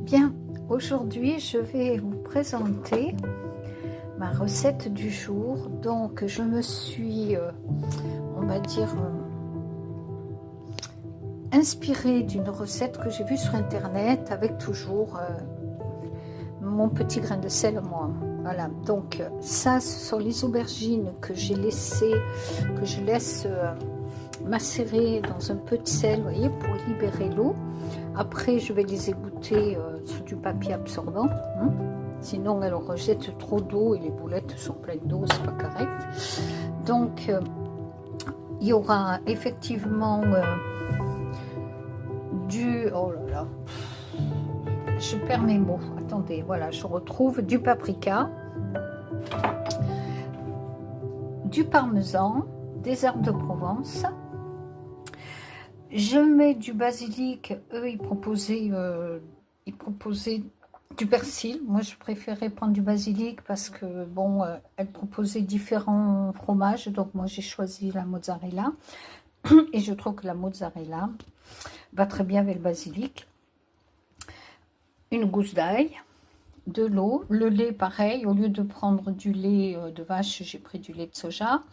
Bien, aujourd'hui je vais vous présenter ma recette du jour. Donc je me suis, on va dire, inspirée d'une recette que j'ai vue sur internet avec toujours mon petit grain de sel moi. Voilà, donc ça ce sont les aubergines que j'ai laissées, que je laisse macérer dans un peu de sel, vous voyez, pour libérer l'eau. Après, je vais les égoutter sur du papier absorbant. Sinon, elles rejettent trop d'eau et les boulettes sont pleines d'eau, c'est pas correct. Donc, il y aura effectivement du... Oh là là, je perds mes mots. Attendez, voilà, je retrouve du paprika, du parmesan, des herbes de Provence. Je mets du basilic. Eux, ils proposaient du persil. Moi, je préférais prendre du basilic parce que, bon, elles proposaient différents fromages. Donc, moi, j'ai choisi la mozzarella. Et je trouve que la mozzarella va très bien avec le basilic. Une gousse d'ail, de l'eau, le lait, pareil. Au lieu de prendre du lait de vache, j'ai pris du lait de soja.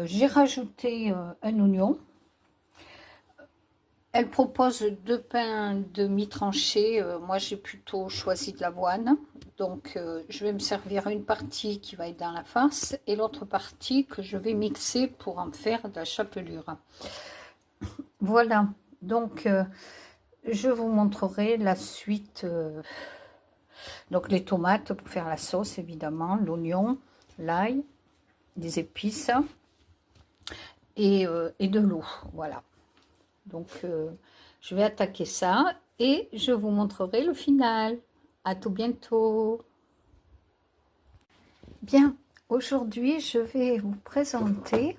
J'ai rajouté un oignon. Elle propose 2 pains demi-tranchés. Moi, j'ai plutôt choisi de l'avoine. Donc, je vais me servir une partie qui va être dans la farce et l'autre partie que je vais mixer pour en faire de la chapelure. Voilà. Donc, je vous montrerai la suite. Donc, les tomates pour faire la sauce, évidemment. L'oignon, l'ail, des épices et de l'eau. Voilà. Donc, je vais attaquer ça et je vous montrerai le final. À tout bientôt. Bien, aujourd'hui, je vais vous présenter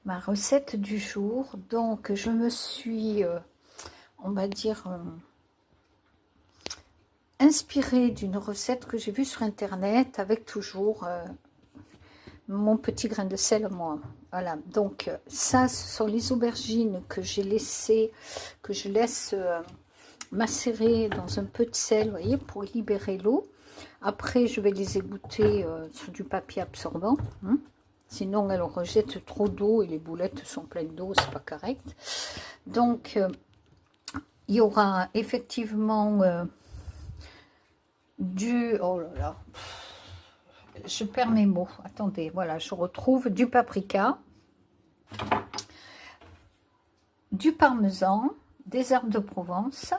ma recette du jour. Donc, je me suis, on va dire, inspirée d'une recette que j'ai vue sur internet avec toujours mon petit grain de sel moi. Voilà, donc ça ce sont les aubergines que j'ai laissées, que je laisse macérer dans un peu de sel, vous voyez, pour libérer l'eau. Après je vais les égoutter sur du papier absorbant, sinon elles rejettent trop d'eau et les boulettes sont pleines d'eau, c'est pas correct. Donc il y aura effectivement du... Oh là là, je perds mes mots. Attendez, voilà, je retrouve du paprika, du parmesan, des herbes de Provence,